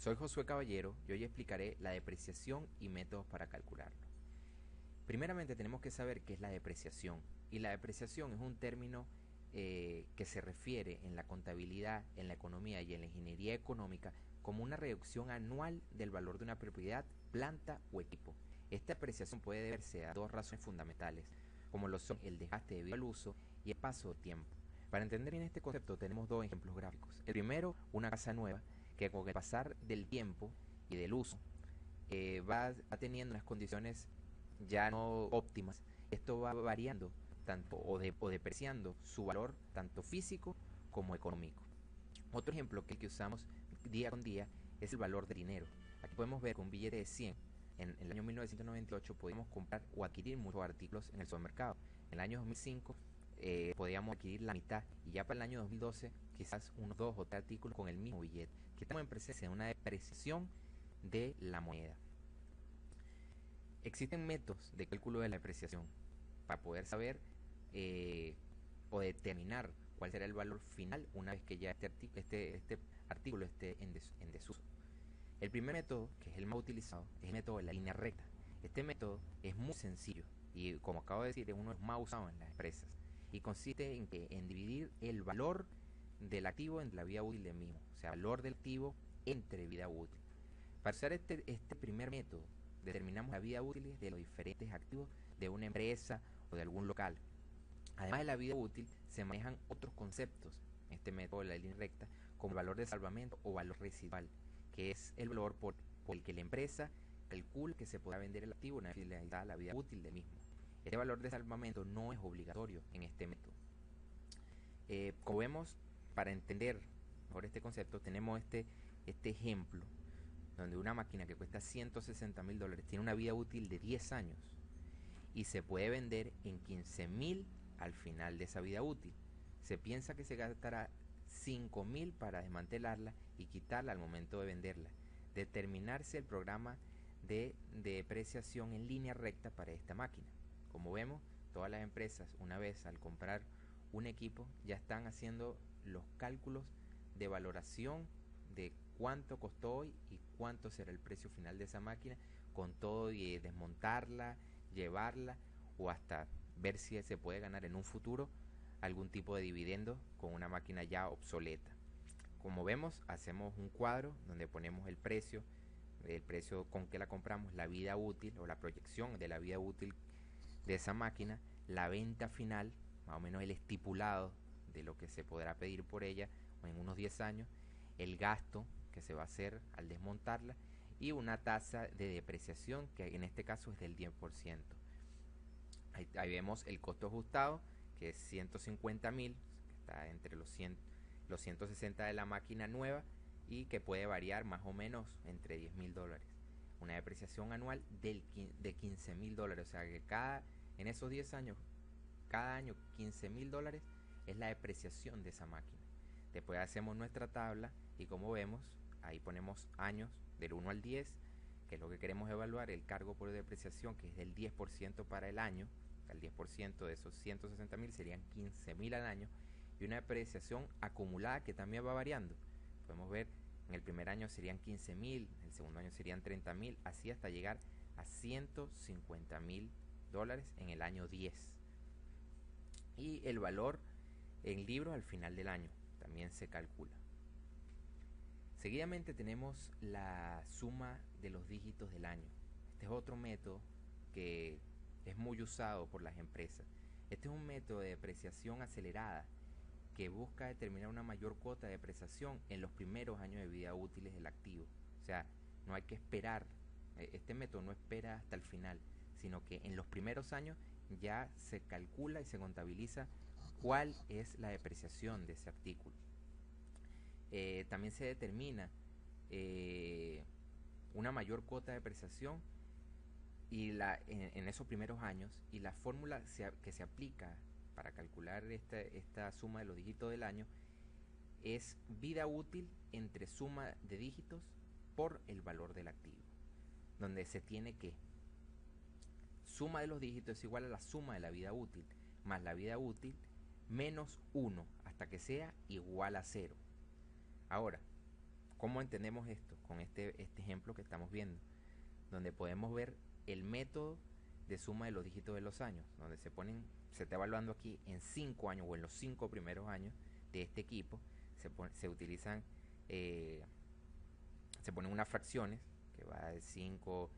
Soy Josué Caballero y hoy explicaré la depreciación y métodos para calcularlo. Primeramente tenemos que saber qué es la depreciación. Y la depreciación es un término que se refiere en la contabilidad, en la economía y en la ingeniería económica como una reducción anual del valor de una propiedad, planta o equipo. Esta depreciación puede deberse a dos razones fundamentales, como lo son el desgaste debido al uso y el paso del tiempo. Para entender bien este concepto tenemos dos ejemplos gráficos. El primero, una casa nueva, que con el pasar del tiempo y del uso va teniendo unas condiciones ya no óptimas. Esto va variando tanto o depreciando su valor tanto físico como económico. Otro ejemplo que usamos día con día es el valor del dinero. Aquí podemos ver que un billete de 100 en el año 1998 podíamos comprar o adquirir muchos artículos en el supermercado. En el año 2005 podíamos adquirir la mitad y ya para el año 2012 quizás unos 2 o 3 artículos con el mismo billete. Que estamos en presencia de una depreciación de la moneda. Existen métodos de cálculo de la depreciación para poder saber o determinar cuál será el valor final una vez que ya este artículo esté en desuso. El primer método, que es el más utilizado, es el método de la línea recta. Este método es muy sencillo y, como acabo de decir, es uno de los más usados en las empresas y consiste en dividir el valor del activo entre la vida útil del mismo, o sea, valor del activo entre vida útil. Para usar este primer método, determinamos la vida útil de los diferentes activos de una empresa o de algún local. Además de la vida útil, se manejan otros conceptos en este método de la línea recta, como valor de salvamento o valor residual, que es el valor por el que la empresa calcula que se podrá vender el activo una vez finalizada la vida útil del mismo. Este valor de salvamento no es obligatorio en este método. Como vemos, para entender mejor este concepto, tenemos este ejemplo donde una máquina que cuesta $160,000 tiene una vida útil de 10 años y se puede vender en 15,000 al final de esa vida útil. Se piensa que se gastará 5,000 para desmantelarla y quitarla al momento de venderla. Determinarse el programa de depreciación en línea recta para esta máquina. Como vemos, todas las empresas, una vez al comprar un equipo, ya están haciendo los cálculos de valoración de cuánto costó hoy y cuánto será el precio final de esa máquina, con todo y desmontarla, llevarla o hasta ver si se puede ganar en un futuro algún tipo de dividendo con una máquina ya obsoleta. Como vemos, hacemos un cuadro donde ponemos el precio con que la compramos, la vida útil o la proyección de la vida útil de esa máquina, la venta final, más o menos el estipulado de lo que se podrá pedir por ella en unos 10 años, el gasto que se va a hacer al desmontarla y una tasa de depreciación que en este caso es del 10%. Ahí vemos el costo ajustado, que es 150,000, que está entre los 160 de la máquina nueva y que puede variar más o menos entre $10,000. Una depreciación anual de $15,000, o sea que en esos 10 años, cada año $15,000 es la depreciación de esa máquina. Después hacemos nuestra tabla y como vemos, ahí ponemos años del 1 al 10, que es lo que queremos evaluar, el cargo por depreciación, que es del 10% para el año. El 10% de esos 160,000 serían 15,000 al año, y una depreciación acumulada que también va variando. Podemos ver, en el primer año serían 15,000, en el segundo año serían 30,000, así hasta llegar a $150,000 en el año 10. Y el valor en libros al final del año también se calcula. Seguidamente tenemos la suma de los dígitos del año. Este es otro método que es muy usado por las empresas. Este es un método de depreciación acelerada que busca determinar una mayor cuota de depreciación en los primeros años de vida útiles del activo. O sea, no hay que esperar, este método no espera hasta el final, sino que en los primeros años ya se calcula y se contabiliza cuál es la depreciación de ese artículo. También se determina una mayor cuota de depreciación en esos primeros años, y la fórmula que se aplica para calcular esta suma de los dígitos del año es vida útil entre suma de dígitos por el valor del activo, donde se tiene que suma de los dígitos es igual a la suma de la vida útil más la vida útil menos 1 hasta que sea igual a 0. Ahora, ¿Cómo entendemos esto? Con este ejemplo que estamos viendo, donde podemos ver el método de suma de los dígitos de los años, donde se está evaluando aquí en 5 años o en los 5 primeros años de este equipo, se utilizan, se ponen unas fracciones que va de 5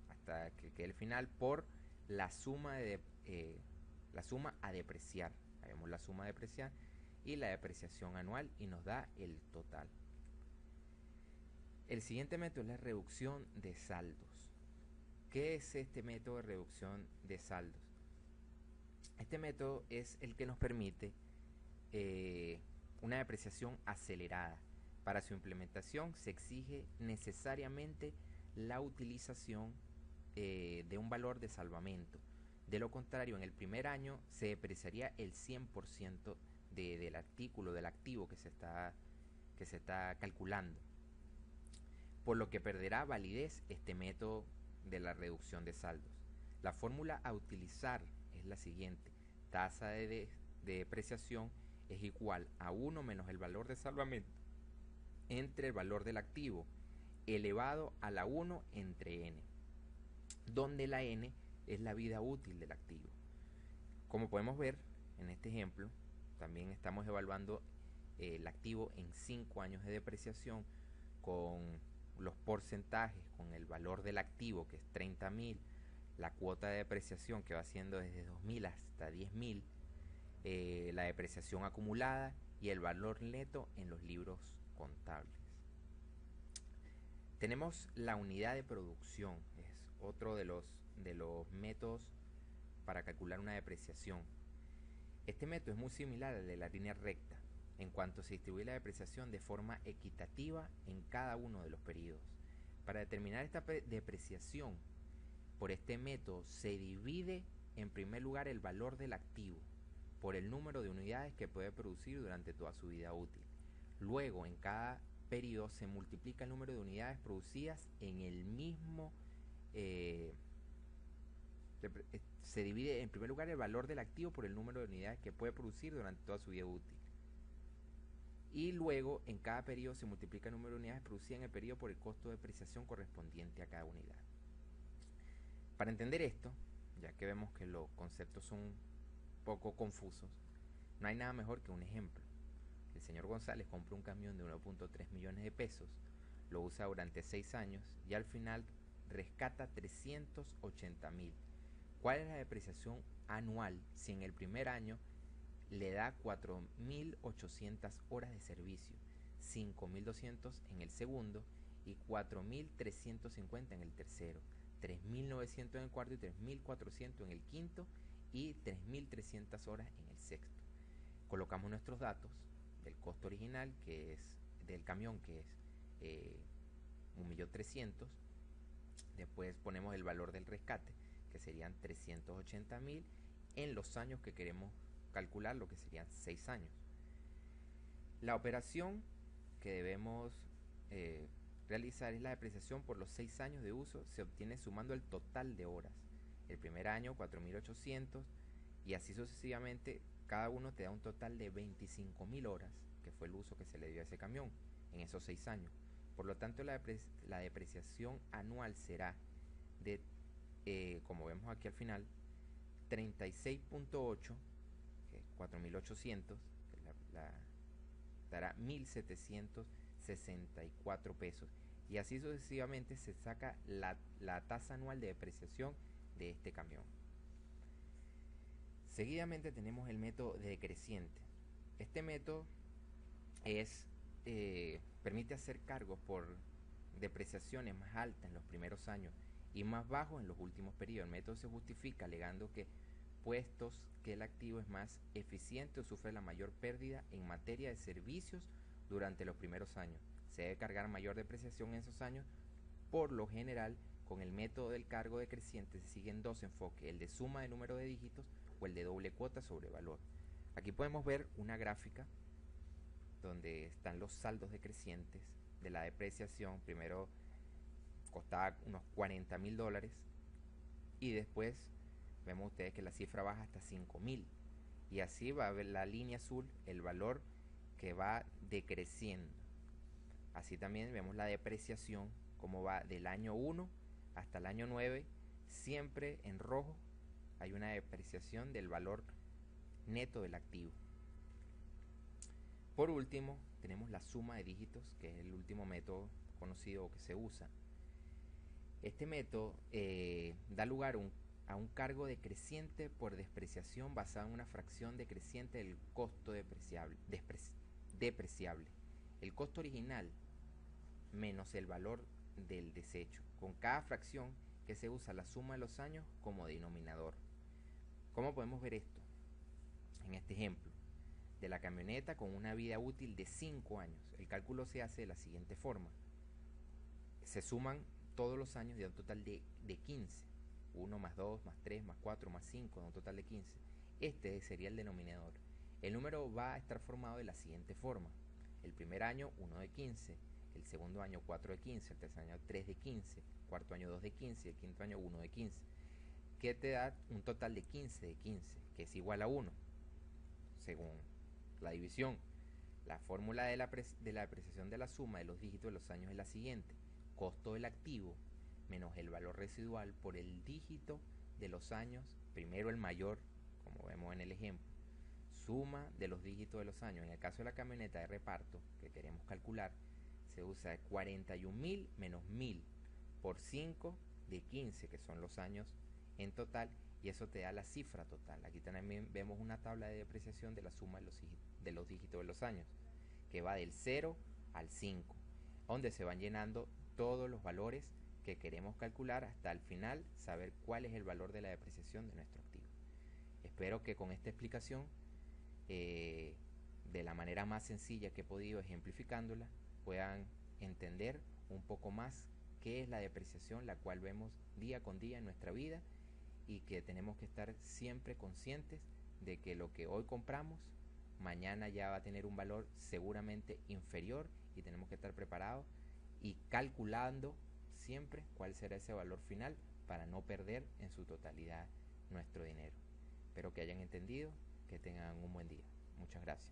hasta que quede el final por la suma la suma a depreciar. Ahí vemos la suma a depreciar y la depreciación anual y nos da el total. El siguiente método es la reducción de saldos. ¿Qué es este método de reducción de saldos? Este método es el que nos permite una depreciación acelerada. Para su implementación se exige necesariamente la utilización de un valor de salvamento. De lo contrario, en el primer año se depreciaría el 100% del artículo, del activo que se está calculando, por lo que perderá validez este método de la reducción de saldos. La fórmula a utilizar es la siguiente: tasa de depreciación es igual a 1 menos el valor de salvamento entre el valor del activo elevado a la 1 entre n, donde la n es la vida útil del activo. Como podemos ver en este ejemplo, también estamos evaluando el activo en 5 años de depreciación con los porcentajes, con el valor del activo que es 30.000, la cuota de depreciación que va siendo desde 2.000 hasta 10.000, la depreciación acumulada y el valor neto en los libros contables. Tenemos la unidad de producción, es otro de los métodos para calcular una depreciación. Este método es muy similar al de la línea recta, en cuanto se distribuye la depreciación de forma equitativa en cada uno de los periodos. Para determinar esta depreciación por este método se divide en primer lugar el valor del activo por el número de unidades que puede producir durante toda su vida útil. Luego, en cada periodo se multiplica el número de unidades producidas en el mismo se divide en primer lugar el valor del activo por el número de unidades que puede producir durante toda su vida útil. Y luego en cada periodo se multiplica el número de unidades producidas en el periodo por el costo de depreciación correspondiente a cada unidad. Para entender esto, ya que vemos que los conceptos son un poco confusos, no hay nada mejor que un ejemplo. El señor González compra un camión de 1.3 millones de pesos, lo usa durante 6 años y al final rescata 380.000. ¿Cuál es la depreciación anual si en el primer año le da 4.800 horas de servicio, 5.200 en el segundo y 4.350 en el tercero, 3.900 en el cuarto y 3.400 en el quinto y 3.300 horas en el sexto? Colocamos nuestros datos del costo original, que es del camión, que es 1.300.000. Después ponemos el valor del rescate, que serían 380.000 en los años que queremos calcular, lo que serían 6 años. La operación que debemos realizar es la depreciación por los 6 años de uso. Se obtiene sumando el total de horas. El primer año 4.800 y así sucesivamente. Cada uno te da un total de 25.000 horas, que fue el uso que se le dio a ese camión en esos 6 años. Por lo tanto, la depreciación anual será de, como vemos aquí al final, 36.8, que es 4.800, dará 1.764 pesos. Y así sucesivamente se saca la tasa anual de depreciación de este camión. Seguidamente tenemos el método decreciente. Este método permite hacer cargos por depreciaciones más altas en los primeros años y más bajos en los últimos periodos. El método se justifica alegando que puestos que el activo es más eficiente o sufre la mayor pérdida en materia de servicios durante los primeros años. Se debe cargar mayor depreciación en esos años. Por lo general, con el método del cargo decreciente se siguen dos enfoques: el de suma de número de dígitos o el de doble cuota sobre valor. Aquí podemos ver una gráfica donde están los saldos decrecientes de la depreciación. Primero costaba unos $40.000 y después vemos ustedes que la cifra baja hasta 5.000 y así va a ver la línea azul el valor que va decreciendo. Así también vemos la depreciación, cómo va del año 1 hasta el año 9, siempre en rojo hay una depreciación del valor neto del activo. Por último, tenemos la suma de dígitos, que es el último método conocido que se usa. Este método da lugar a un cargo decreciente por depreciación basado en una fracción decreciente del costo depreciable. El costo original menos el valor del desecho. Con cada fracción que se usa la suma de los años como denominador. ¿Cómo podemos ver esto? En este ejemplo, de la camioneta con una vida útil de 5 años. El cálculo se hace de la siguiente forma. Se suman todos los años de un total de 15. 1 más 2 más 3 más 4 más 5, de un total de 15. Este sería el denominador. El número va a estar formado de la siguiente forma. El primer año 1 de 15, el segundo año 4 de 15, el tercer año 3 de 15, cuarto año 2 de 15 y el quinto año 1 de 15. Que te da un total de 15 de 15, que es igual a 1, según la división. La fórmula de la depreciación de la suma de los dígitos de los años es la siguiente. Costo del activo menos el valor residual por el dígito de los años, primero el mayor, como vemos en el ejemplo, suma de los dígitos de los años. En el caso de la camioneta de reparto que queremos calcular, se usa 41.000 menos 1.000 por 5 de 15, que son los años en total, y eso te da la cifra total. Aquí también vemos una tabla de depreciación de la suma de los dígitos de los años, que va del 0 al 5, donde se van llenando todos los valores que queremos calcular hasta el final saber cuál es el valor de la depreciación de nuestro activo. Espero que con esta explicación, de la manera más sencilla que he podido ejemplificándola, puedan entender un poco más qué es la depreciación, la cual vemos día con día en nuestra vida, y que tenemos que estar siempre conscientes de que lo que hoy compramos mañana ya va a tener un valor seguramente inferior, y tenemos que estar preparados y calculando siempre cuál será ese valor final para no perder en su totalidad nuestro dinero. Espero que hayan entendido, que tengan un buen día. Muchas gracias.